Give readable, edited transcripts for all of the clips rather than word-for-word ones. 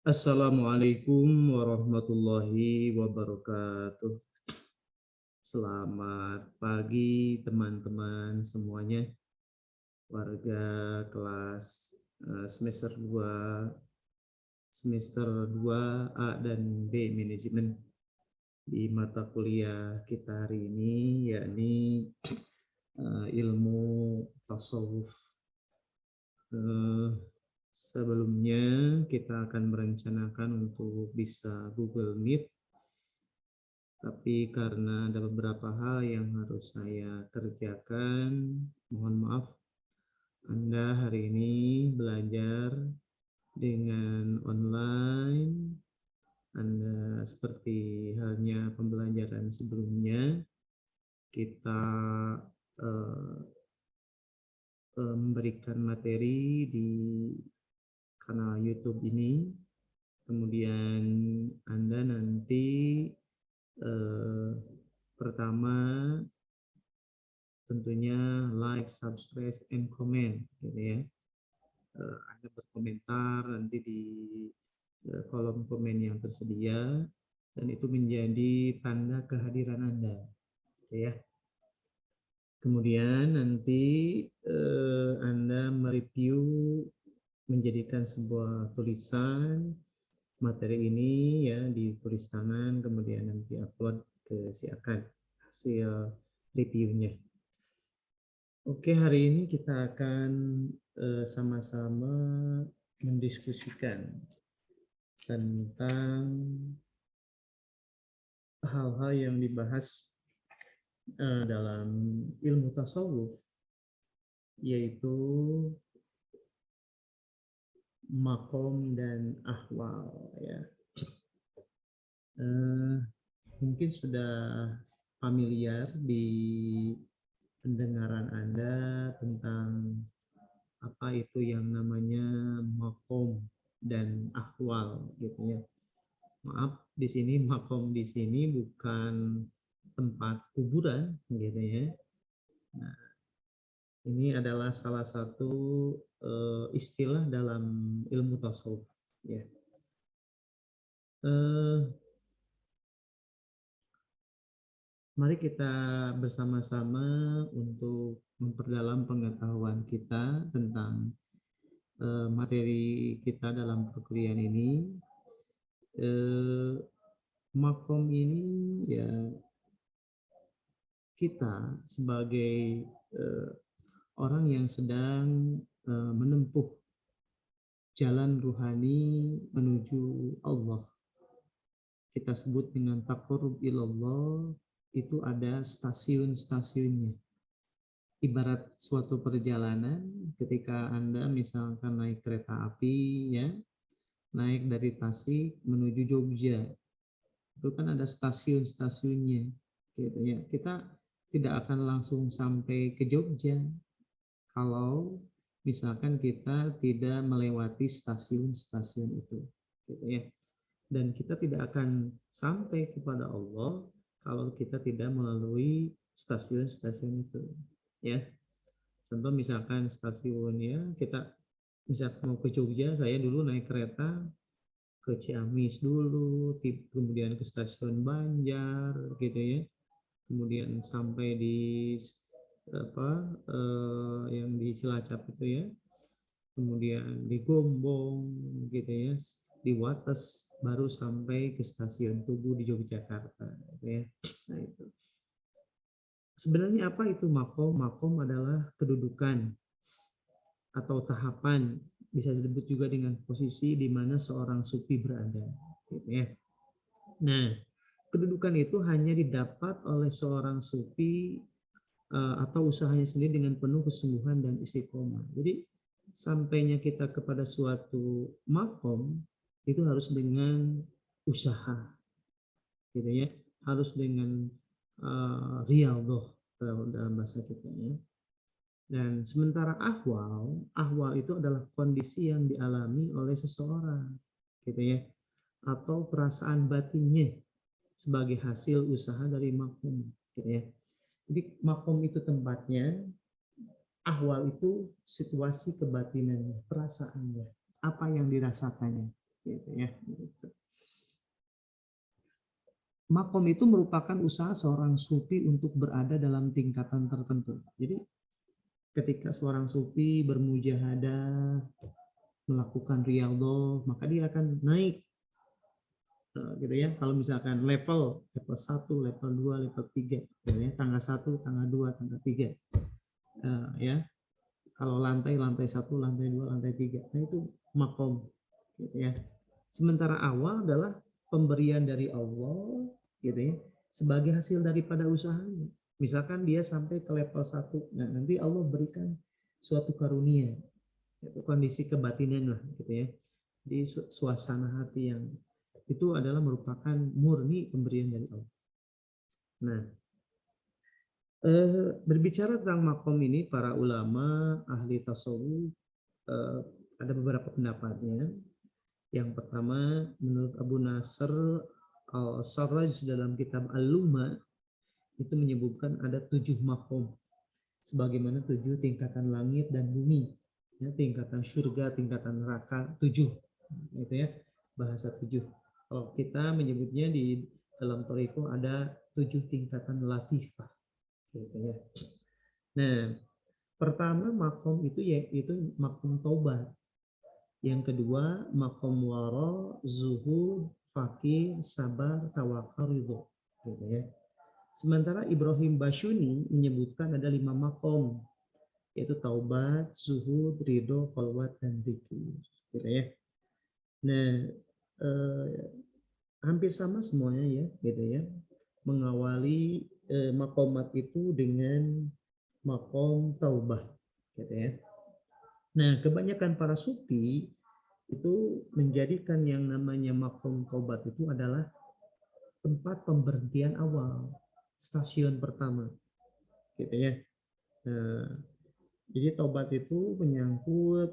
Assalamualaikum warahmatullahi wabarakatuh. Selamat pagi teman-teman semuanya, warga kelas semester 2 A dan B manajemen di mata kuliah kita hari ini, yakni ilmu tasawuf. Sebelumnya kita akan merencanakan untuk bisa Google Meet, tapi karena ada beberapa hal yang harus saya kerjakan, mohon maaf. Anda hari ini belajar dengan online. Anda seperti halnya pembelajaran sebelumnya, kita eh, memberikan materi di kanal YouTube ini. Kemudian Anda nanti pertama tentunya like, subscribe, and comment, gitu ya. Anda berkomentar nanti di kolom komen yang tersedia, dan itu menjadi tanda kehadiran Anda, gitu ya. Kemudian nanti Anda mereview, menjadikan sebuah tulisan materi ini ya, ditulis tangan, kemudian nanti upload ke Siakan hasil reviewnya. Oke, hari ini kita akan sama-sama mendiskusikan tentang hal-hal yang dibahas dalam ilmu tasawuf, yaitu makom dan ahwal ya. Mungkin sudah familiar di pendengaran Anda tentang apa itu yang namanya makom dan ahwal, gitu ya. Maaf, di sini makom di sini bukan tempat kuburan, gitu ya. Nah, ini adalah salah satu istilah dalam ilmu tasawuf, ya. Mari kita bersama-sama untuk memperdalam pengetahuan kita tentang materi kita dalam perkuliahan ini. Makom ini ya, kita sebagai orang yang sedang menempuh jalan ruhani menuju Allah, kita sebut dengan taqarrub ilallah, itu ada stasiun-stasiunnya. Ibarat suatu perjalanan, ketika Anda misalkan naik kereta api ya, naik dari Tasik menuju Jogja, itu kan ada stasiun-stasiunnya, gitu ya. Kita tidak akan langsung sampai ke Jogja kalau misalkan kita tidak melewati stasiun-stasiun itu, gitu ya. Dan kita tidak akan sampai kepada Allah kalau kita tidak melalui stasiun-stasiun itu, ya. Contoh misalkan stasiun ya, kita misalkan mau ke Jogja, saya dulu naik kereta ke Ciamis dulu, kemudian ke stasiun Banjar, gitu ya. Kemudian sampai di yang di Cilacap itu ya, kemudian di Gombong, gitu ya, di Wates, baru sampai ke stasiun Tugu di Yogyakarta, gitu ya. Nah, itu sebenarnya apa itu makom? Makom adalah kedudukan atau tahapan, bisa disebut juga dengan posisi di mana seorang sufi berada, gitu ya. Nah, kedudukan itu hanya didapat oleh seorang sufi atau usahanya sendiri dengan penuh kesungguhan dan istiqomah. Jadi sampainya kita kepada suatu makom itu harus dengan usaha, gitu ya, harus dengan riyadhah dalam bahasa kita ya. Dan sementara ahwal itu adalah kondisi yang dialami oleh seseorang, gitu ya, atau perasaan batinnya sebagai hasil usaha dari makom, gitu ya. Jadi makom itu tempatnya, ahwal itu situasi kebatinannya, perasaannya, apa yang dirasakannya. gitu ya. Makom itu merupakan usaha seorang sufi untuk berada dalam tingkatan tertentu. Jadi ketika seorang sufi bermujahadah, melakukan riyadhah, maka dia akan naik gitu ya. Kalau misalkan level 1, level 2, level 3 gitu ya, tangga 1, tangga 2, tangga 3. Ya. Kalau lantai 1, lantai 2, lantai 3. Nah itu makom gitu ya. Sementara awal adalah pemberian dari Allah gitu ya, sebagai hasil daripada usahanya. Misalkan dia sampai ke level 1, nah nanti Allah berikan suatu karunia, itu kondisi kebatinan lah gitu ya. Di suasana hati yang itu adalah merupakan murni pemberian dari Allah. Nah, berbicara tentang makom ini, para ulama ahli tasawuf ada beberapa pendapatnya. Yang pertama, menurut Abu Nasr al-Sarraj dalam kitab Al-Luma itu menyebutkan ada 7 makom, sebagaimana 7 tingkatan langit dan bumi, ya, tingkatan surga, tingkatan neraka, 7, gitu ya, bahasa 7. Kalau kita menyebutnya di dalam Thariqah ada 7 tingkatan latifah, gitu ya. Nah, pertama makom itu yaitu makom taubat. Yang kedua, makom wara, zuhud, fakir, sabar, tawakal, ridho. Gitu ya. Sementara Ibrahim Basyuni menyebutkan ada 5 makom, yaitu taubat, zuhud, ridho, khalwat, dan dzikir. Gitu ya. Nah, hampir sama semuanya ya, gitu ya. Mengawali makomat itu dengan makom taubah, gitu ya. Nah, kebanyakan para sufi itu menjadikan yang namanya makom taubat itu adalah tempat pemberhentian awal, stasiun pertama, gitu ya. Nah, jadi taubat itu menyangkut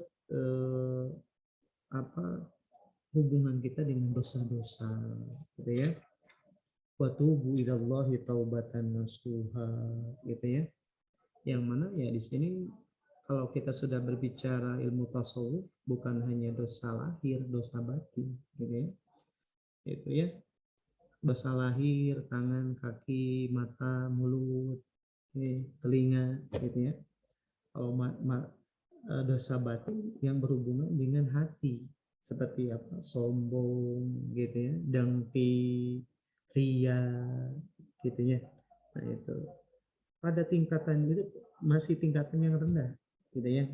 hubungan kita dengan dosa-dosa, gitu ya. Wa tubu ilallahi taubatan nasuha, gitu ya. Yang mana ya di sini kalau kita sudah berbicara ilmu tasawuf, bukan hanya dosa lahir, dosa batin, gitu ya. Itu ya, dosa lahir, tangan, kaki, mata, mulut, telinga, gitu ya. Kalau dosa batin yang berhubungan dengan hati, seperti apa, sombong, gitu ya, dengki, ria, gitu ya. Nah itu pada tingkatan itu masih tingkatan yang rendah, gitu ya.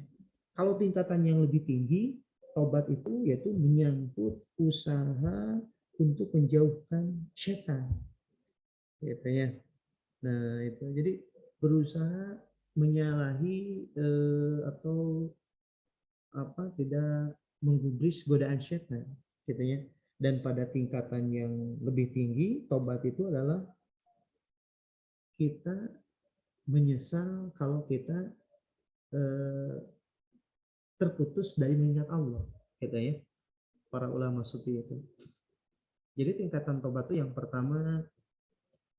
Kalau tingkatan yang lebih tinggi, tobat itu yaitu menyangkut usaha untuk menjauhkan setan, gitu ya. Nah itu jadi berusaha menyalahi atau tidak menggubris godaan setan, gitu ya. Dan pada tingkatan yang lebih tinggi, tobat itu adalah kita menyesal kalau kita terputus dari mengingat Allah, gitu ya. Para ulama sufi itu. Jadi tingkatan tobat itu yang pertama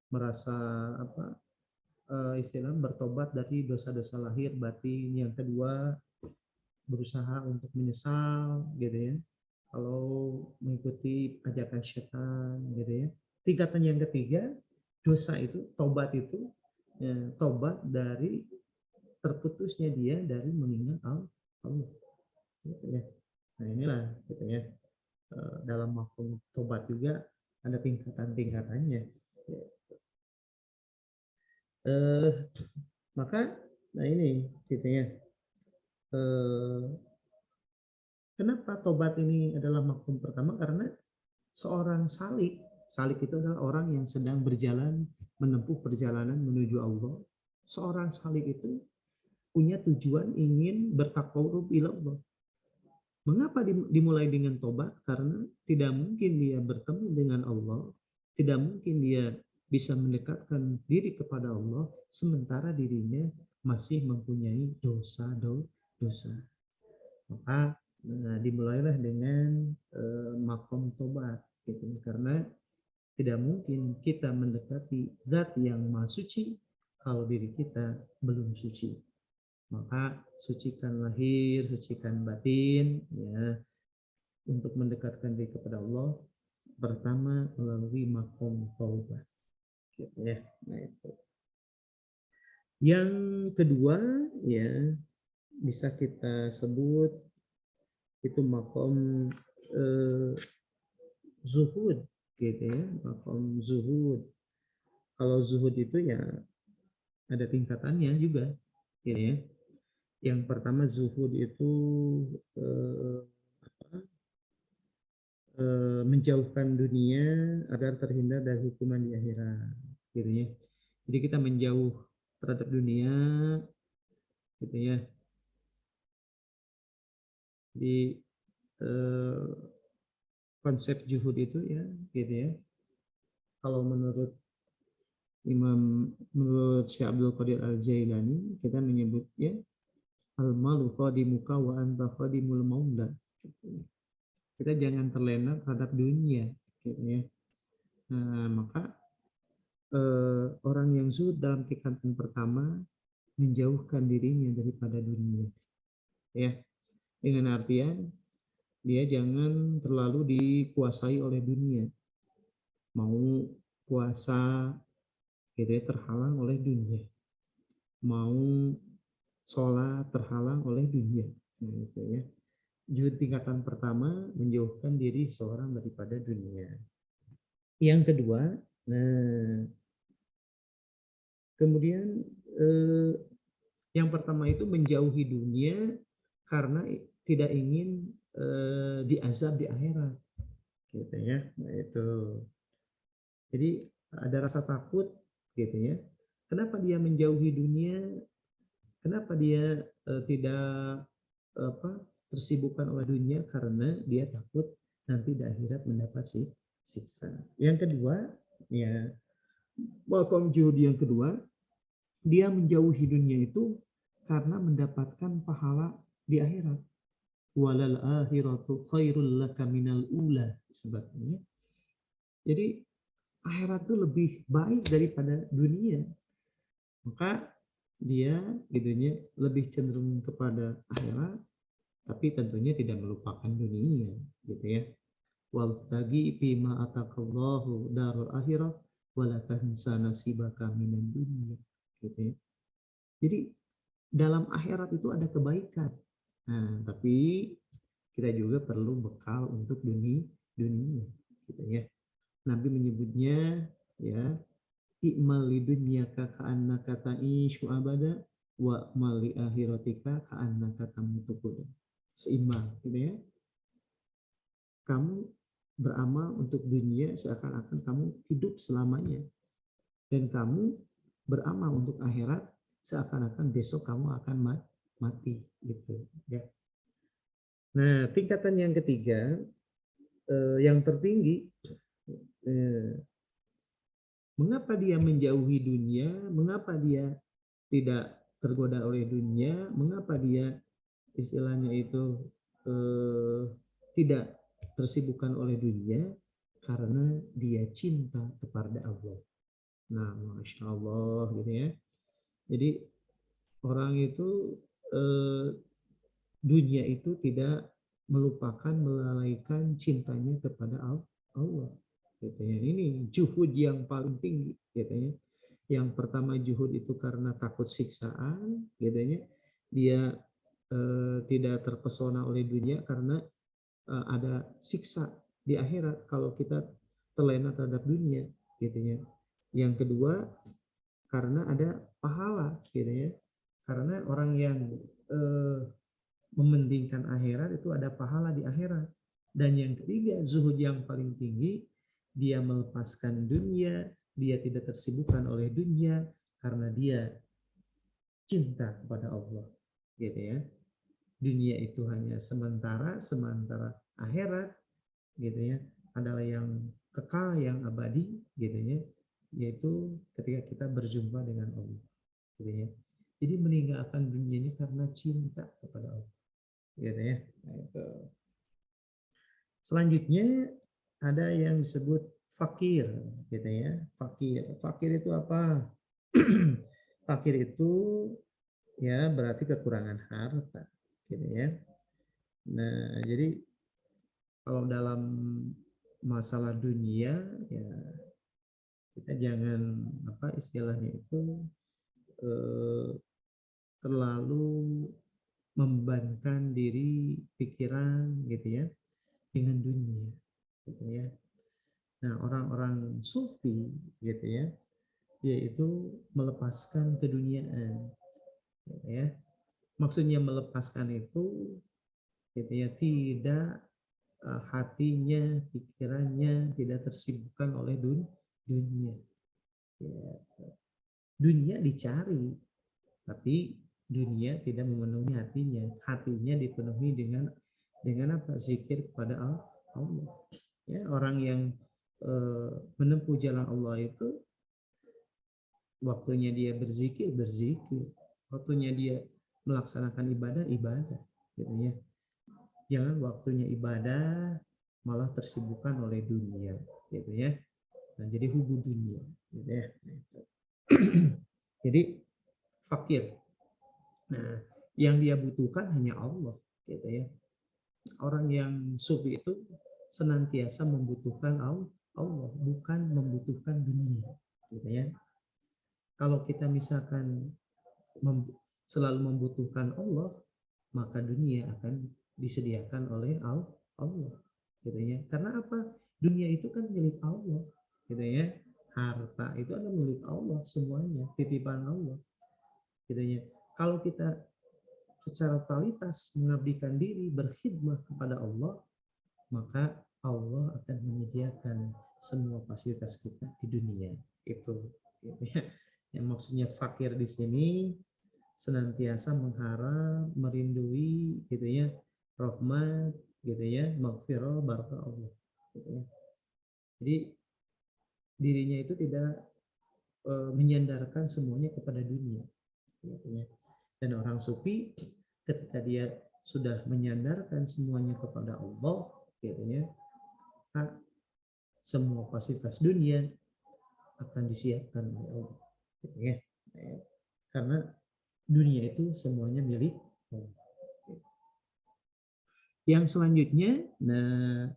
merasa istilah bertobat dari dosa-dosa lahir batin. Yang kedua berusaha untuk menyesal, gitu ya. Kalau mengikuti ajakan setan, gitu ya. Tingkatan yang ketiga, dosa itu, tobat itu, tobat dari terputusnya dia dari mengingat Allah, gitu ya. Nah inilah, gitu ya. Dalam makom tobat juga ada tingkatan-tingkatannya. Maka, nah ini, gitu ya. Kenapa tobat ini adalah makom pertama? Karena seorang salik itu adalah orang yang sedang berjalan, menempuh perjalanan menuju Allah. Seorang salik itu punya tujuan ingin bertaqarrub ila Allah. Mengapa dimulai dengan tobat? Karena tidak mungkin dia bertemu dengan Allah, tidak mungkin dia bisa mendekatkan diri kepada Allah, sementara dirinya masih mempunyai dosa-dosa. Maka dimulailah dengan makom tobat, gitu. Karena tidak mungkin kita mendekati zat yang maha suci kalau diri kita belum suci. Maka sucikan lahir, sucikan batin, ya. untuk mendekatkan diri kepada Allah, pertama melalui makom taubah, gitu ya. Nah itu. Yang kedua ya bisa kita sebut itu makom zuhud, gitu ya, makom zuhud. Kalau zuhud itu ya ada tingkatannya juga, gitu ya. Yang pertama zuhud itu eh, menjauhkan dunia agar terhindar dari hukuman di akhirat, gitu ya. Jadi kita menjauh terhadap dunia, gitu ya. Jadi eh, konsep zuhud itu ya, gitu ya. Kalau menurut Syekh Abdul Qadir Al-Jailani, kita menyebutnya al-malu qadimuka wa anta qadimul maula. Kita jangan terlena terhadap dunia, gitu ya. Nah, maka orang yang zuhud dalam tingkatan pertama menjauhkan dirinya daripada dunia, ya, dengan artian dia jangan terlalu dikuasai oleh dunia, mau puasa gitu ya, terhalang oleh dunia, mau sholat terhalang oleh dunia, nah, itu ya. Zuhud tingkatan pertama menjauhkan diri seorang daripada dunia. Yang kedua, nah kemudian yang pertama itu menjauhi dunia karena tidak ingin diazab di akhirat, gitu ya. Nah itu. Jadi ada rasa takut, gitu ya. Kenapa dia menjauhi dunia? Kenapa dia tidak tersibukkan oleh dunia? Karena dia takut nanti di akhirat mendapat siksa. Yang kedua, ya, makom juhud yang kedua, dia menjauhi dunia itu karena mendapatkan pahala di akhirat. Walal akhiratu khairul laka minal ula, sebabnya. Jadi akhirat itu lebih baik daripada dunia. Maka dia gitu lebih cenderung kepada akhirat, tapi tentunya tidak melupakan dunia, gitu ya. Wabtagi fima atakallahu darul akhirah wala tansa nasibaka minad dunya, gitu ya. Jadi dalam akhirat itu ada kebaikan. Nah, tapi kita juga perlu bekal untuk dunia, gitu ya. Nabi menyebutnya ya, i'mal lidunyaka ka'annaka ta'ishu abada wa mali akhiratika ka'annaka tamutu qada. Seimbang, gitu ya. Kamu beramal untuk dunia seakan-akan kamu hidup selamanya, dan kamu beramal untuk akhirat seakan-akan besok kamu akan mati, gitu ya. Nah, tingkatan yang ketiga, yang tertinggi, mengapa dia menjauhi dunia, mengapa dia tidak tergoda oleh dunia, mengapa dia istilahnya itu tidak tersibukkan oleh dunia, karena dia cinta kepada Allah. Nah, Masya Allah, gitu ya. Jadi orang itu dunia itu tidak melupakan, melalaikan cintanya kepada Allah, gitu ya. Ini juhud yang paling tinggi, gitu ya. Yang pertama juhud itu karena takut siksaan, gitu ya. Dia tidak terpesona oleh dunia karena ada siksa di akhirat kalau kita terlena terhadap dunia, gitu ya. Yang kedua karena ada pahala, gitu ya. Karena orang yang mementingkan akhirat itu ada pahala di akhirat. Dan yang ketiga, zuhud yang paling tinggi, dia melepaskan dunia, dia tidak tersibukkan oleh dunia karena dia cinta kepada Allah, gitu ya. Dunia itu hanya sementara, sementara akhirat, gitu ya, adalah yang kekal, yang abadi, gitu ya, yaitu ketika kita berjumpa dengan Allah, gitu ya. Jadi meninggalkan dunia ini karena cinta kepada Allah, gitu ya. Nah, itu. Selanjutnya ada yang disebut fakir, gitu ya. Fakir itu apa? Fakir itu ya berarti kekurangan harta, gitu ya. Nah, jadi kalau dalam masalah dunia ya kita jangan apa istilahnya itu terlalu membebankan diri pikiran gitu ya dengan dunia gitu ya. Nah, orang-orang sufi gitu ya, dia itu melepaskan keduniaan gitu ya. Maksudnya melepaskan itu gitu ya, tidak hatinya, pikirannya tidak tersibukkan oleh dunia. Ya, dunia dicari, tapi dunia tidak memenuhi hatinya. Hatinya dipenuhi dengan apa? Zikir kepada Allah. Ya, orang yang menempuh jalan Allah itu waktunya dia berzikir, waktunya dia melaksanakan ibadah, gitu ya. Jangan waktunya ibadah malah tersibukkan oleh dunia, gitu ya. Nah, jadi hubu dunia, gitu ya. Jadi fakir. Nah, yang dia butuhkan hanya Allah, gitu ya. Orang yang sufi itu senantiasa membutuhkan Allah, bukan membutuhkan dunia, gitu ya. Kalau kita misalkan selalu membutuhkan Allah, maka dunia akan disediakan oleh Allah, gitu ya. Karena apa? Dunia itu kan milik Allah, gitu ya. Harta itu adalah milik Allah semuanya, titipan Allah, gitu ya. Kalau kita secara totalitas mengabdikan diri, berkhidmat kepada Allah, maka Allah akan menyediakan semua fasilitas kita di dunia. Itu, gitu ya. Yang maksudnya fakir di sini senantiasa mengharap, merindui gitu ya, rahmat gitu ya, maghfirah, barakah Allah. Gitu ya. Jadi dirinya itu tidak menyandarkan semuanya kepada dunia. Gitu ya. Dan orang sufi ketika dia sudah menyandarkan semuanya kepada Allah, gitu ya, maka semua fasilitas dunia akan disiapkan oleh Allah. Gitu ya. Karena dunia itu semuanya milik Allah. Yang selanjutnya, nah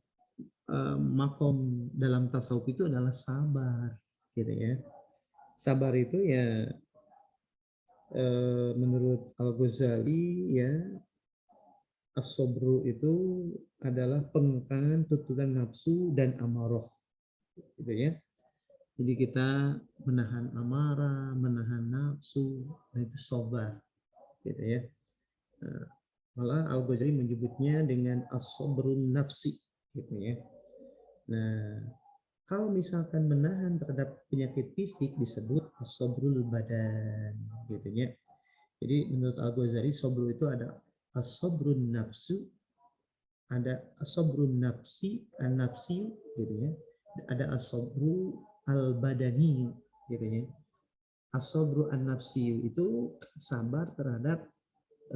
makom dalam tasawuf itu adalah sabar, gitu ya. Sabar itu ya menurut Al-Ghazali ya, as-sabru itu adalah pengekangan tuntutan nafsu dan amarah, gitu ya. Jadi kita menahan amarah, menahan nafsu, nah itu sabar, gitu ya. Nah, malah Al-Ghazali menyebutnya dengan as-sabrun nafsi, gitu ya. Nah, kalau misalkan menahan terhadap penyakit fisik disebut as-sabrul badan, gitu ya. Jadi menurut Al-Ghazali sabru itu ada as-sabrun nafsu, ada as-sabrun nafsi, an-nafsi, gitu ya. Ada as-sabru al-badani, gitu ya. As-sabru an-nafsi itu sabar terhadap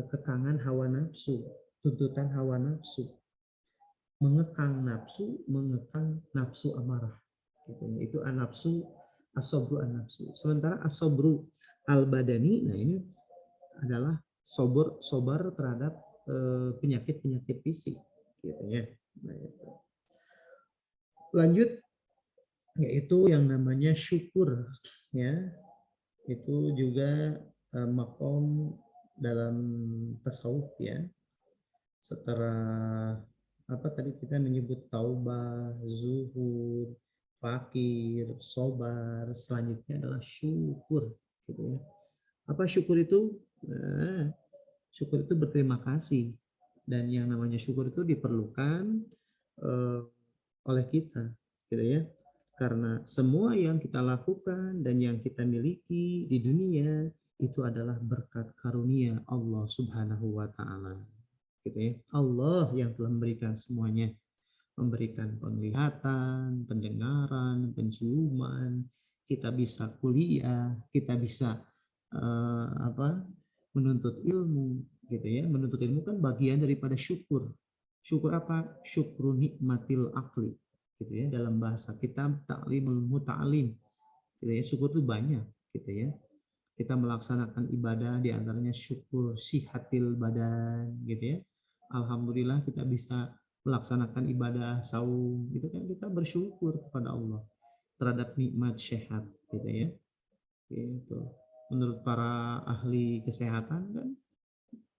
kekangan hawa nafsu, tuntutan hawa nafsu, mengekang nafsu amarah, gitu. Itu an-nafsu, as-sabru an-nafsu. Sementara as-sabru al-badani, nah ini adalah sobar terhadap penyakit-penyakit fisik, gitu ya. Nah, itu. Lanjut, yaitu yang namanya syukur, ya. Itu juga makom dalam tasawuf ya. Setelah apa tadi kita menyebut taubah, zuhud, fakir, sobar, selanjutnya adalah syukur, gitu ya. Apa syukur itu? Nah, syukur itu berterima kasih, dan yang namanya syukur itu diperlukan oleh kita, gitu ya. Karena semua yang kita lakukan dan yang kita miliki di dunia itu adalah berkat karunia Allah Subhanahu wa taala. Gitu ya. Allah yang telah memberikan semuanya, memberikan penglihatan, pendengaran, penciuman, kita bisa kuliah, kita bisa menuntut ilmu, gitu ya. Menuntut ilmu kan bagian daripada syukur. Syukur apa? Syukru nikmatil akli, gitu ya. Dalam bahasa kitab Ta'limul Muta'alim, gitu ya. Syukur itu banyak, gitu ya. Kita melaksanakan ibadah di antaranya syukur sihatil badan, gitu ya. Alhamdulillah kita bisa melaksanakan ibadah saum, itu kan kita bersyukur kepada Allah terhadap nikmat sehat, gitu ya. Gitu. Menurut para ahli kesehatan kan,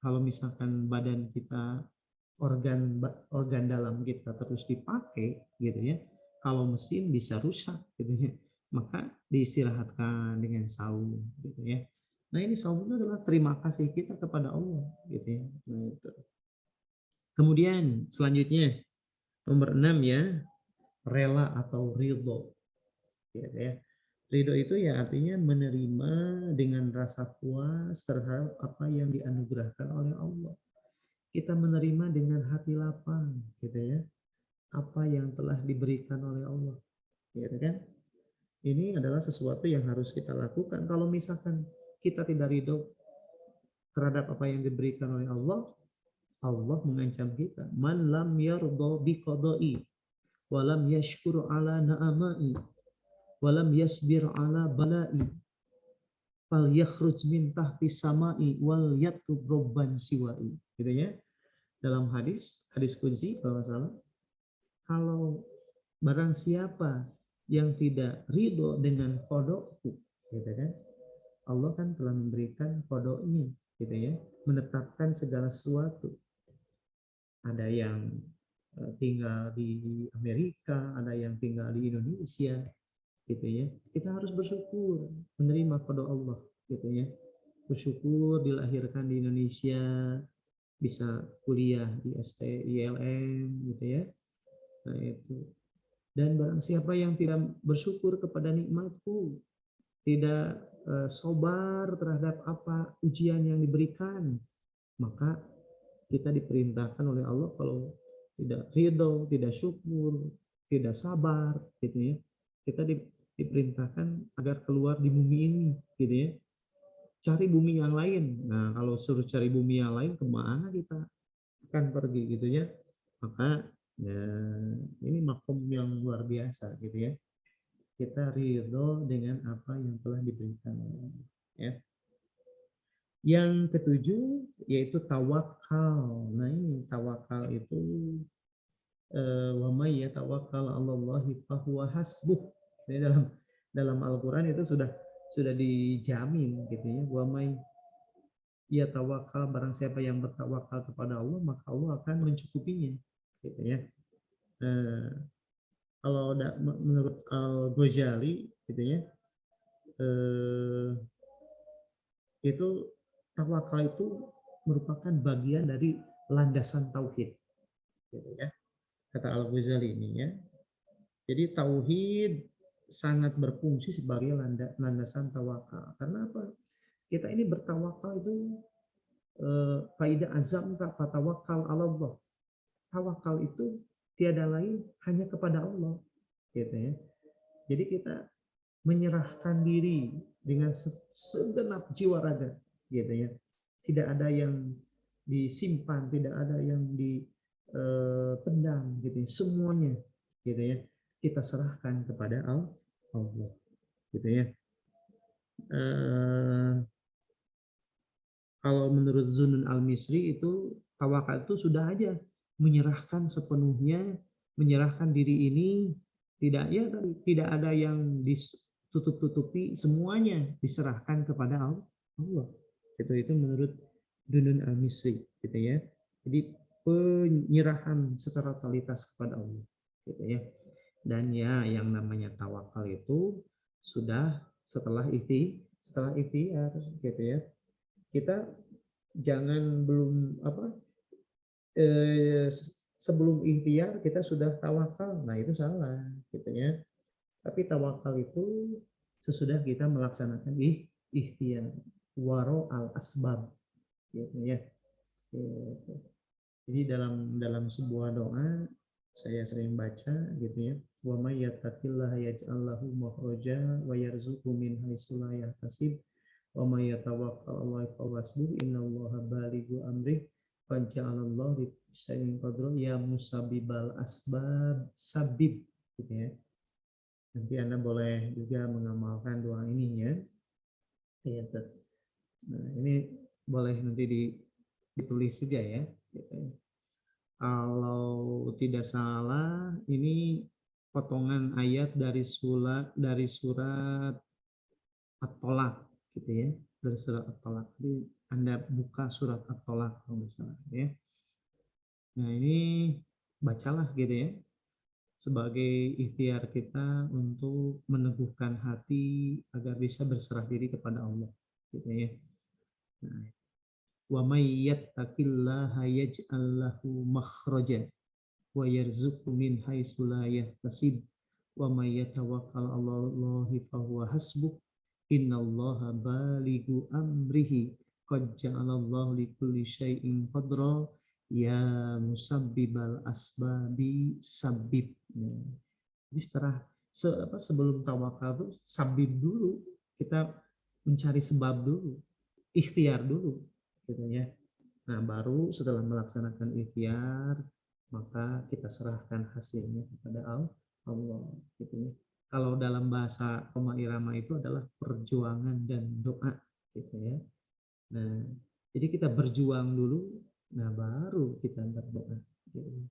kalau misalkan badan kita, organ organ dalam kita terus dipakai, gitu ya, kalau mesin bisa rusak, gitu ya, maka diistirahatkan dengan saum, gitu ya. Nah, ini saum itu adalah terima kasih kita kepada Allah, gitu ya. Nah, itu. Kemudian selanjutnya nomor 6 ya, rela atau ridho, gitu ya. Ridho itu ya artinya menerima dengan rasa puas terhadap apa yang dianugerahkan oleh Allah. Kita menerima dengan hati lapang, gitu ya, apa yang telah diberikan oleh Allah, gitu kan? Ini adalah sesuatu yang harus kita lakukan. Kalau misalkan kita tidak ridho terhadap apa yang diberikan oleh Allah, Allah mengancam kita, man lam yardha biqada'i wa lam yashkur ala na'amai wa lam yasbir ala bala'i fal yakhruj min tahti samai wal yatlub robban siwai, gitu ya. Dalam hadis kunci kalau salah, kalau barang siapa yang tidak ridho dengan qada'ku, gitu kan, Allah kan telah memberikan qada'nya, gitu ya, menetapkan segala sesuatu. Ada yang tinggal di Amerika, ada yang tinggal di Indonesia, gitu ya. Kita harus bersyukur menerima qada Allah, gitu ya. Bersyukur dilahirkan di Indonesia, bisa kuliah di ILM, gitu ya. Nah, itu. Dan barang siapa yang tidak bersyukur kepada nikmatku, tidak sabar terhadap apa ujian yang diberikan, maka kita diperintahkan oleh Allah kalau tidak ridho, tidak syukur, tidak sabar, gitu ya. Kita diperintahkan agar keluar di bumi ini, gitu ya. Cari bumi yang lain. Nah, kalau suruh cari bumi yang lain, kemana kita akan pergi, gitu ya. Maka ya, ini makom yang luar biasa, gitu ya. Kita ridho dengan apa yang telah diberikan oleh Allah, ya. Yang ketujuh yaitu tawakal. Nah, ini tawakal itu wa may yatawakkal 'alallahi fahuwa hasbuh. Jadi dalam Al-Qur'an itu sudah dijamin, gitu ya. Wa may yatawakkal, barang siapa yang bertawakal kepada Allah, maka Allah akan mencukupinya, gitu ya. Kalau menurut Al-Ghazali, gitu ya, itu tawakal itu merupakan bagian dari landasan tauhid, gitu ya, kata Al-Ghazali ini ya. Jadi tauhid sangat berfungsi sebagai landasan tawakal. Karena apa? Kita ini bertawakal itu faidah azam tak fatawakal Allah. Tawakal itu tiada lain hanya kepada Allah, gitu ya. Jadi kita menyerahkan diri dengan segenap jiwa raga, gitu ya. Tidak ada yang disimpan, tidak ada yang dipendam, gitu ya. Semuanya, gitu ya, kita serahkan kepada Allah, gitu ya. Kalau menurut Zunun al-Misri itu tawakal itu sudah aja menyerahkan sepenuhnya, menyerahkan diri ini, tidak ada yang ditutup-tutupi, semuanya diserahkan kepada Allah. Itu menurut Zunun al-Misri, gitu ya. Jadi penyerahan secara totalitas kepada Allah, gitu ya. Dan ya, yang namanya tawakal itu sudah setelah ikhtiar, gitu ya. Kita jangan belum sebelum ikhtiar kita sudah tawakal. Nah, itu salah, gitu ya. Tapi tawakal itu sesudah kita melaksanakan ikhtiar, waro al asbab, gitu ya. Jadi dalam sebuah doa saya sering baca, gitu ya. Wa may yattaqillaha yaj'al lahu makhraja wa yarzuqhu min haitsu la yahtasib wa may yatawakkal 'alallahi fahuwa hasbuh innallaha balighu amrih qad ja'alallahu li syai'in qadra ya musabibal asbab sabib, gitu ya. Nanti Anda boleh juga mengamalkan doa ini ya. Ya, nah, ini boleh nanti ditulis juga ya, gitu ya. Kalau tidak salah ini potongan ayat dari surat At-Tolak gitu ya, dari surat At-Tolak. Jadi Anda buka surat At-Tolak kalau nggak salah ya. Nah ini bacalah gitu ya, sebagai ikhtiar kita untuk meneguhkan hati agar bisa berserah diri kepada Allah gitu ya. Nah, wa may yattaqillaha yaj'al lahu makhraja wa yarzuqhu min haitsu la yahtasib wa may yatawakkal 'alallahi fahuwa hasbuh innallaha balighu amrihi qad ja'alallahu likulli syai'in qadra ya musabbibal asbabi sabib. Jadi sebelum tawakal tuh sabib dulu, kita mencari sebab dulu, ikhtiar dulu gitu ya. Nah, baru setelah melaksanakan ikhtiar, maka kita serahkan hasilnya kepada Allah gitu ya. Kalau dalam bahasa Roma Irama itu adalah perjuangan dan doa gitu ya. Nah, jadi kita berjuang dulu, nah baru kita berdoa gitu.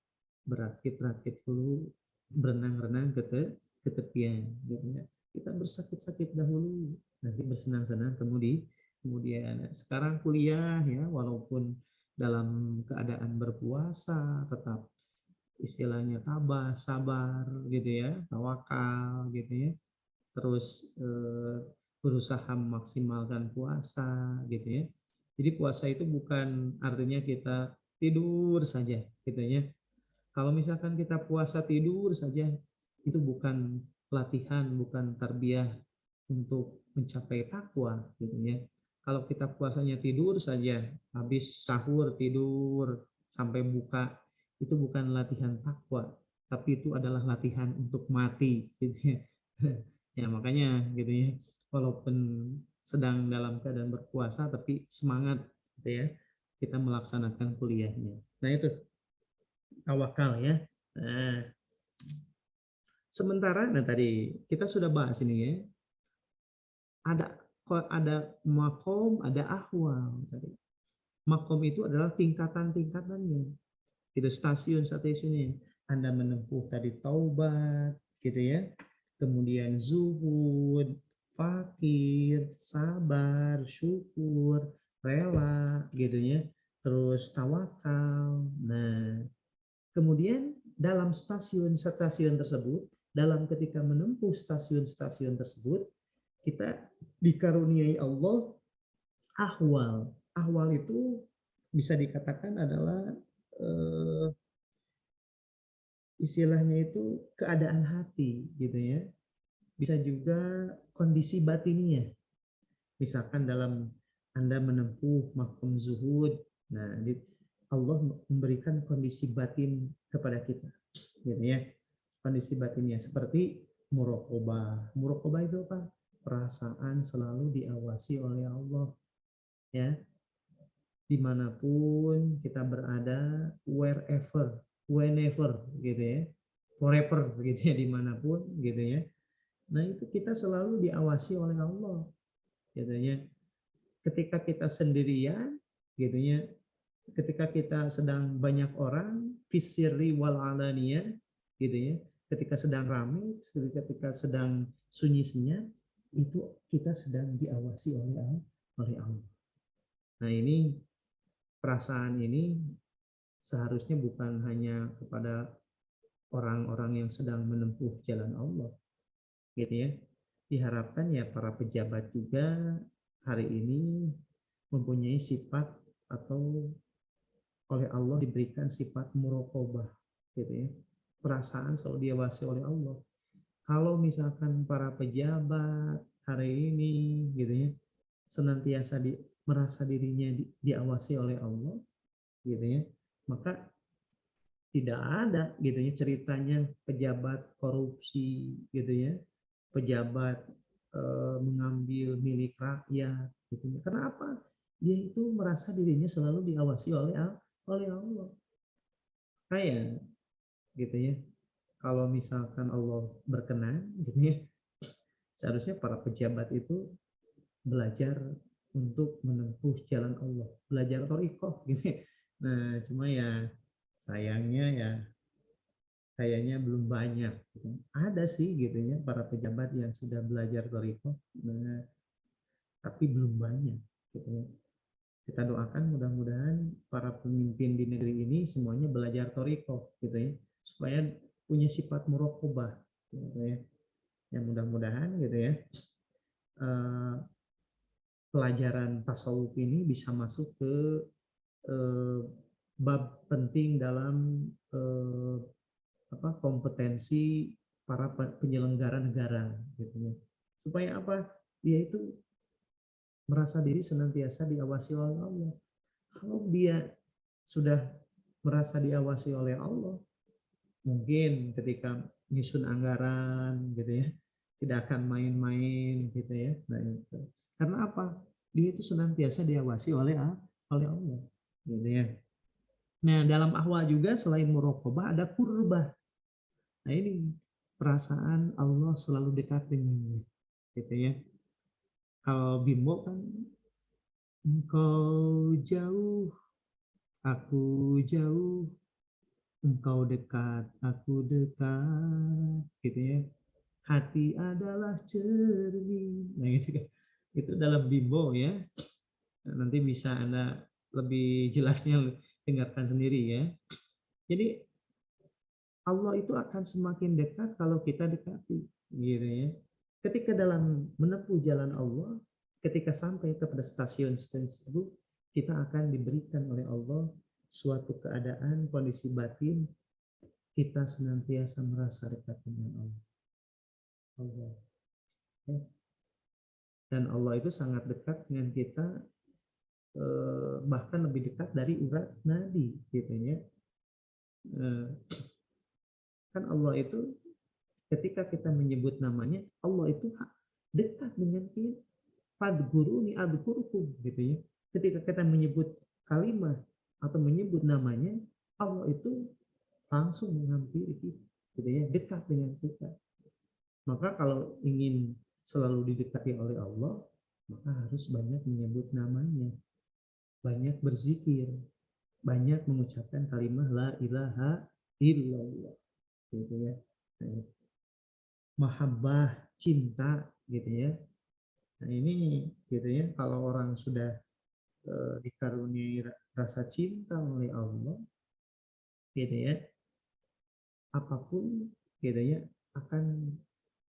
Berakit-rakit dulu, berenang-renang ke tepian gitu ya. Kita bersakit-sakit dahulu, nanti bersenang-senang kemudian sekarang kuliah ya, walaupun dalam keadaan berpuasa tetap istilahnya tabah, sabar gitu ya, tawakal gitu ya. Terus berusaha memaksimalkan puasa gitu ya. Jadi puasa itu bukan artinya kita tidur saja gitu ya. Kalau misalkan kita puasa tidur saja, itu bukan latihan, bukan tarbiyah untuk mencapai takwa gitu ya. Kalau kita puasanya tidur saja, habis sahur tidur sampai buka, itu bukan latihan takwa, tapi itu adalah latihan untuk mati gitu ya. Ya makanya gitu ya, walaupun sedang dalam keadaan berpuasa tapi semangat gitu ya, kita melaksanakan kuliahnya. Nah itu tawakal ya. Nah, sementara tadi kita sudah bahas ini ya. Ada makom, ada ahwal tadi. Makom itu adalah tingkatan-tingkatannya. Itu stasiun-stasiunnya. Anda menempuh tadi taubat gitu ya. Kemudian zuhud, fakir, sabar, syukur, rela gitu ya. Terus tawakal. Nah, kemudian dalam stasiun-stasiun tersebut, dalam ketika menempuh stasiun-stasiun tersebut, kita dikaruniai Allah ahwal. Ahwal itu bisa dikatakan adalah istilahnya itu keadaan hati gitu ya. Bisa juga kondisi batinnya. Misalkan dalam Anda menempuh makom zuhud, nah Allah memberikan kondisi batin kepada kita, gitu ya. Kondisi batinnya seperti muraqabah. Muraqabah itu apa? Perasaan selalu diawasi oleh Allah, ya. Dimanapun kita berada, wherever, whenever, gitu ya. Forever, gitu ya, dimanapun, gitu ya. Nah itu kita selalu diawasi oleh Allah, gitu ya. Ketika kita sendirian, gitu ya, ketika kita sedang banyak orang, fisiri wal alaniyah, gitu ya, ketika sedang ramai, ketika sedang sunyi senyap, itu kita sedang diawasi oleh Allah. Nah ini perasaan ini seharusnya bukan hanya kepada orang-orang yang sedang menempuh jalan Allah, gitu ya. Diharapkan ya para pejabat juga hari ini mempunyai sifat atau oleh Allah diberikan sifat muraqabah gitu ya. Perasaan selalu diawasi oleh Allah. Kalau misalkan para pejabat hari ini gitu ya senantiasa merasa dirinya diawasi oleh Allah gitu ya, maka tidak ada gitu ya ceritanya pejabat korupsi gitu ya, pejabat mengambil milik rakyat gitu ya. Kenapa? Dia itu merasa dirinya selalu diawasi oleh Allah. Kayak gitu ya. Kalau misalkan Allah berkenan gitu ya, seharusnya para pejabat itu belajar untuk menempuh jalan Allah, belajar thariqah gitu ya. Nah, cuma ya sayangnya ya kayaknya belum banyak. Gitu. Ada sih gitu ya para pejabat yang sudah belajar thariqah, nah, tapi belum banyak. Gitu ya. Kita doakan mudah-mudahan para pemimpin di negeri ini semuanya belajar thariqah, gitu ya, supaya punya sifat muraqabah, gitu ya. Yang mudah-mudahan gitu ya pelajaran tasawuf ini bisa masuk ke bab penting dalam kompetensi para penyelenggara negara, gitu ya. Supaya apa? Dia itu merasa diri senantiasa diawasi oleh Allah. Kalau dia sudah merasa diawasi oleh Allah, mungkin ketika nyusun anggaran gitu ya, tidak akan main-main gitu ya. Nah, itu. Karena apa? Dia itu senantiasa diawasi oleh Allah gitu ya. Nah, dalam ahwa juga selain muraqabah ada qurbah. Nah, ini perasaan Allah selalu dekat dengannya gitu ya. Kalau bimbo kan engkau jauh, aku jauh, engkau dekat, aku dekat, gitu ya. Hati adalah cermin. Nah, gitu kan. Itu dalam bimbo ya. Nanti bisa Anda lebih jelasnya dengarkan sendiri ya. Jadi Allah itu akan semakin dekat kalau kita dekati, gitu ya. Ketika dalam menempuh jalan Allah, ketika sampai kepada stasiun tersebut, kita akan diberikan oleh Allah suatu keadaan, kondisi batin, kita senantiasa merasa dekat dengan Allah. Ya. Dan Allah itu sangat dekat dengan kita, bahkan lebih dekat dari urat nadi, gitu ya. Kan Allah itu ketika kita menyebut namanya, Allah itu dekat dengan kita. Fadhkuruni adzkurkum, gitu ya. Ketika kita menyebut kalimat atau menyebut namanya, Allah itu langsung menghampiri kita, gitu ya, dekat dengan kita. Maka kalau ingin selalu didekati oleh Allah, maka harus banyak menyebut namanya, banyak berzikir, banyak mengucapkan kalimat la ilaha illallah, gitu ya. Mahabbah, cinta, gitu ya. Nah, ini gitu ya, kalau orang sudah dikaruniai rasa cinta oleh Allah, gitu ya, apapun gitu ya akan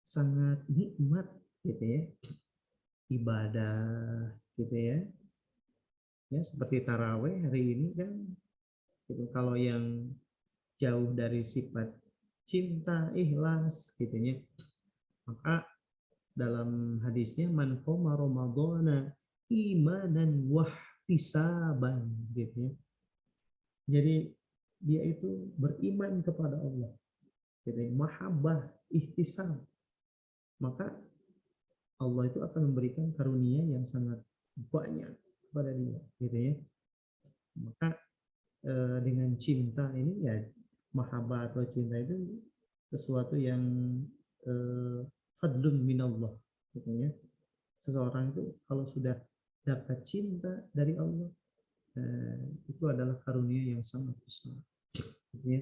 sangat nikmat, gitu ya. Ibadah, gitu ya. Ya seperti taraweh hari ini kan, gitu. Kalau yang jauh dari sifat cinta, ikhlas, gitu ya, maka dalam hadisnya man qoma ramadhana imanan wahtisaban, gitu ya. Jadi dia itu beriman kepada Allah, jadi mahabbah, ihtisab, maka Allah itu akan memberikan karunia yang sangat banyak kepada dia, gitu ya. Maka dengan cinta ini ya, mahabbah atau cinta itu sesuatu yang fadlun minallah, gitu ya. Seseorang itu kalau sudah dapat cinta dari Allah, itu adalah karunia yang sangat besar, gitu ya.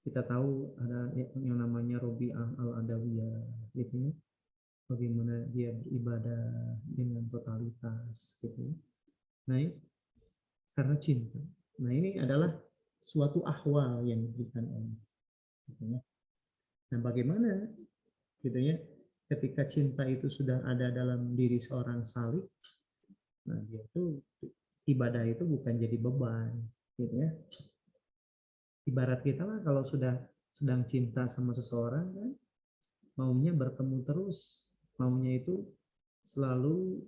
Kita tahu ada yang namanya Robi'ah al-Adawiyah, gitu ya. Bagaimana dia beribadah dengan totalitas, gitu ya. Nah, karena cinta. Nah, ini adalah suatu ahwal yang diberikan Allah, gitu ya. Nah, bagaimana gitu ya ketika cinta itu sudah ada dalam diri seorang salik, nah dia itu ibadah itu bukan jadi beban, gitu ya. Ibarat kita lah kalau sudah sedang cinta sama seseorang kan, maunya bertemu terus, maunya itu selalu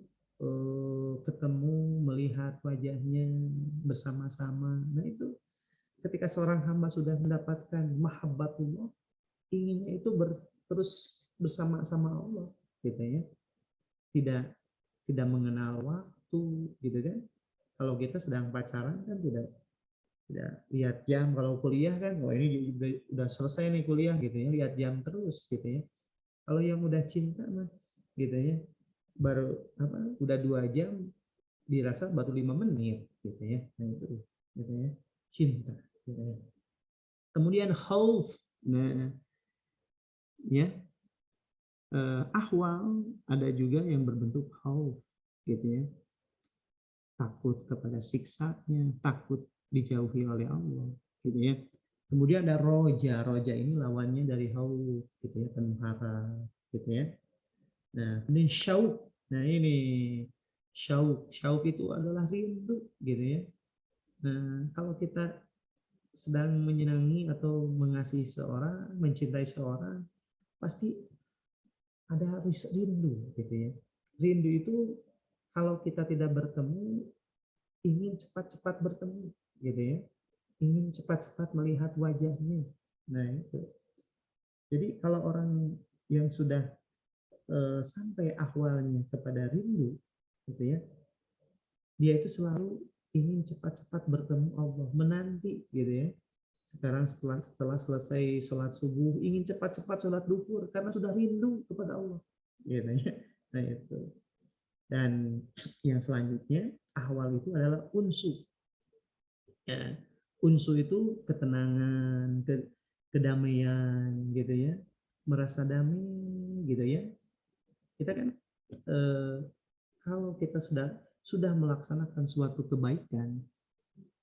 ketemu, melihat wajahnya bersama-sama. Nah, itu ketika seorang hamba sudah mendapatkan mahabbatullah, inginnya itu terus bersama-sama Allah, gitu ya. Tidak tidak mengenal waktu, gitu kan. Kalau kita sedang pacaran kan tidak lihat jam. Kalau kuliah kan, wah ini udah selesai nih kuliah, gitu ya, lihat jam terus, gitu ya. Kalau yang udah cinta mah, gitu ya, baru udah 2 jam dirasa baru 5 menit, gitu ya. Nah itu, gitu ya, cinta, gitu ya. Kemudian khauf, Nah, ya, ahwal ada juga yang berbentuk khauf, gitu ya. Takut kepada siksanya, takut dijauhi oleh Allah, gitu ya. Kemudian ada roja, roja ini lawannya dari khauf, gitu ya, penuh harap, gitu ya. Nah, kemudian syauq. Nah, ini syauq, syauq itu adalah rindu, gitu ya. Nah, kalau kita sedang menyenangi atau mengasihi seorang, mencintai seorang, pasti ada rindu, gitu ya. Rindu itu kalau kita tidak bertemu, ingin cepat-cepat bertemu, gitu ya. Ingin cepat-cepat melihat wajahnya. Nah, itu. Jadi kalau orang yang sudah sampai ahwalnya kepada rindu, gitu ya, dia itu selalu ingin cepat-cepat bertemu Allah, menanti, gitu ya. Sekarang setelah selesai sholat subuh, ingin cepat-cepat sholat duhur karena sudah rindu kepada Allah, gitu ya. Nah, itu. Dan yang selanjutnya, ahwal itu adalah unsu. Ya. Unsu itu ketenangan, kedamaian, gitu ya, merasa damai, gitu ya. Kita kan kalau kita sudah melaksanakan suatu kebaikan,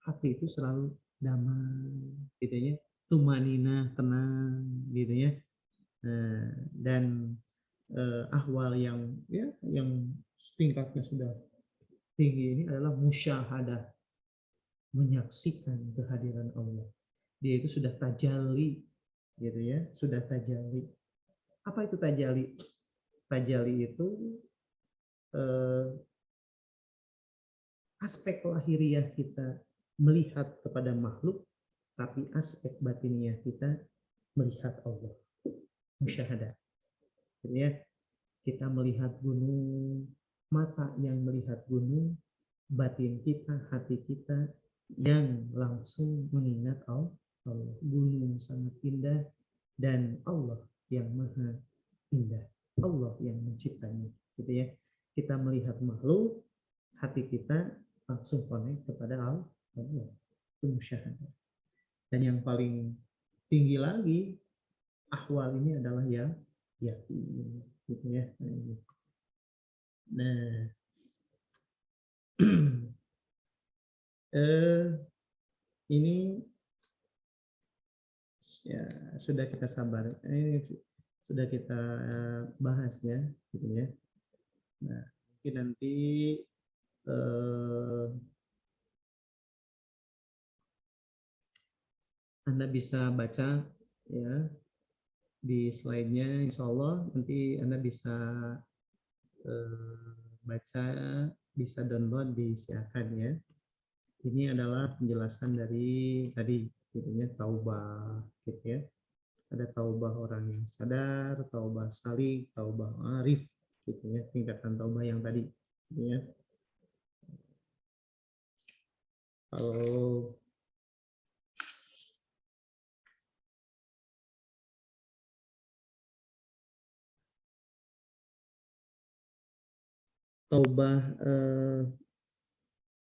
hati itu selalu damai, gitu ya, tumanina, tenang, gitu ya. Dan ahwal yang ya yang tingkatnya sudah tinggi ini adalah musyahadah, menyaksikan kehadiran Allah. Dia itu sudah tajalli, gitu ya, sudah tajalli. Apa itu tajalli? Tajalli itu eh, aspek lahiriah kita melihat kepada makhluk, tapi aspek batiniah kita melihat Allah. Musyahadah. Gitu ya. Kita melihat gunung, mata yang melihat gunung, batin kita, hati kita yang langsung mengingat Allah. Gunung sangat indah dan Allah yang maha indah. Allah yang menciptanya. Gitu ya. Kita melihat makhluk, hati kita langsung connect kepada Allah. Itu musyahadah. Dan yang paling tinggi lagi, ahwal ini adalah yang yakin, gitu ya. Nah, ini ya sudah kita sabar, ini sudah kita bahas ya, gitu ya. Nah, mungkin nanti Anda bisa baca ya di slide-nya, insya Allah nanti Anda bisa baca, bisa download di siakan ya. Ini adalah penjelasan dari tadi, gitu ya, taubah, gitu ya. Ada taubah orang yang sadar, taubah salik, taubah arif, gitu ya, tingkatan taubah yang tadi, gitu ya. Kalau taubah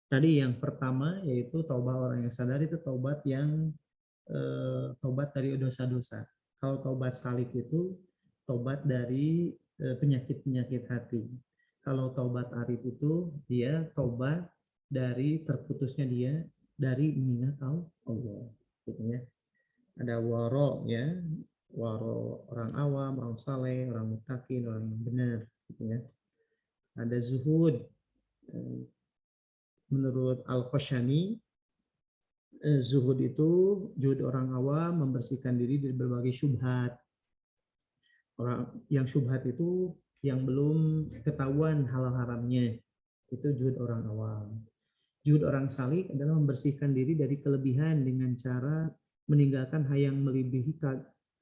tadi yang pertama yaitu taubah orang yang sadar, itu taubat yang taubat dari dosa-dosa. Kalau taubat salik itu taubat dari penyakit-penyakit hati. Kalau taubat arif itu dia taubat dari terputusnya dia dari mengingat Allah, gitu ya. Ada waro ya, waro orang awam, orang saleh, orang mutakin, orang yang benar, gitu ya. Ada zuhud. Menurut Al-Qashani, zuhud itu zuhud orang awam, membersihkan diri dari berbagai syubhat. Orang yang syubhat itu yang belum ketahuan halal haramnya, itu zuhud orang awam. Zuhud orang salik adalah membersihkan diri dari kelebihan dengan cara meninggalkan hal yang melebihi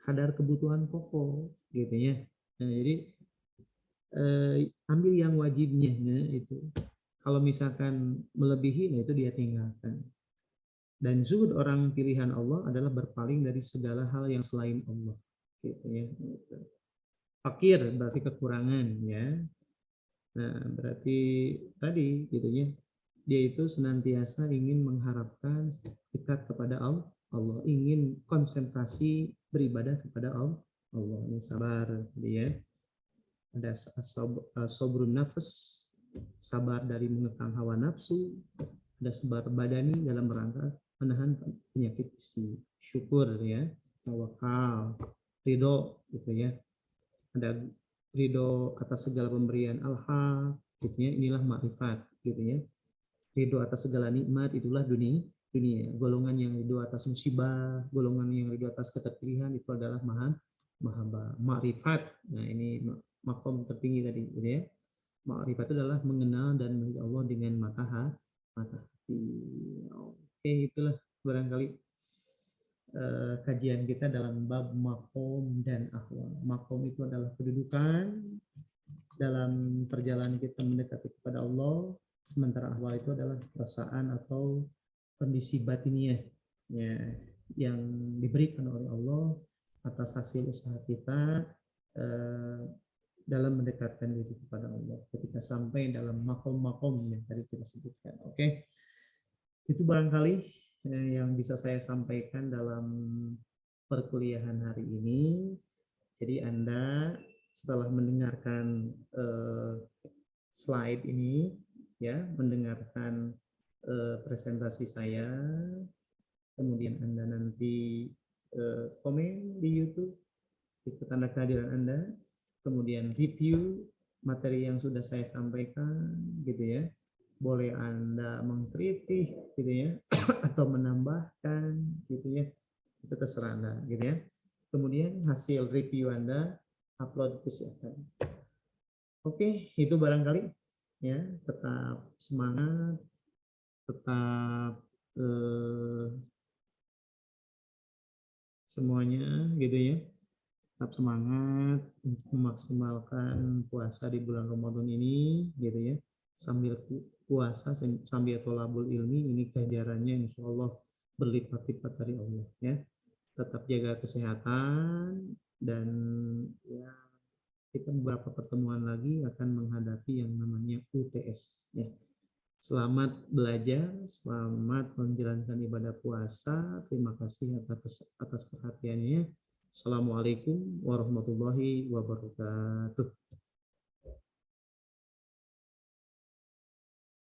kadar kebutuhan pokok, gitu ya. Nah, jadi ambil yang wajibnya itu. Kalau misalkan melebihi, nah itu dia tinggalkan. Dan zuhud orang pilihan Allah adalah berpaling dari segala hal yang selain Allah, gitu ya. Fakir berarti kekurangan ya. Nah, berarti tadi gitu ya. Dia itu senantiasa ingin mengharapkan dekat kepada Allah. Allah, ingin konsentrasi beribadah kepada Allah. Ini sabar, ya. Ada sabrun nafas, sabar dari mengekang hawa nafsu. Ada sabar badani dalam rangka menahan penyakit isi. Syukur, ya. Tawakal, ridho, gitu ya. Ada ridho atas segala pemberian Allah, gitu ya. Inilah makrifat, gitu ya. Ridho atas segala nikmat, itulah dunia. Golongan yang ridho atas musibah, golongan yang ridho atas keterpilihan, itu adalah makrifat. Nah, ini makom tertinggi tadi, gitu ya. Makrifat itu adalah mengenal dan melihat Allah dengan mata hati. Oke, itulah barangkali kajian kita dalam bab makom dan ahwal. Makom itu adalah kedudukan dalam perjalanan kita mendekati kepada Allah, sementara ahwal itu adalah perasaan atau kondisi batiniah, ya, yang diberikan oleh Allah atas hasil usaha kita dalam mendekatkan diri kepada Allah ketika sampai dalam makom-makom yang tadi kita sebutkan. Oke. Itu barangkali yang bisa saya sampaikan dalam perkuliahan hari ini. Jadi Anda setelah mendengarkan slide ini, ya, mendengarkan presentasi saya, kemudian Anda nanti komen di YouTube, itu tanda kehadiran Anda, kemudian review materi yang sudah saya sampaikan, gitu ya. Boleh Anda mengkritik, gitu ya, atau menambahkan, gitu ya. Itu terserah Anda, gitu ya. Kemudian hasil review Anda upload ke siapa. Oke, itu barangkali, ya. Tetap semangat, tetap semuanya, gitu ya. Tetap semangat untuk memaksimalkan puasa di bulan Ramadan ini, gitu ya. Sambil puasa, sambil tholabul ilmi, ini ganjarannya insya Allah berlipat-lipat dari Allah, ya. Tetap jaga kesehatan, dan ya, kita beberapa pertemuan lagi akan menghadapi yang namanya UTS, ya. Selamat belajar, selamat menjalankan ibadah puasa. Terima kasih atas perhatiannya. Assalamualaikum warahmatullahi wabarakatuh.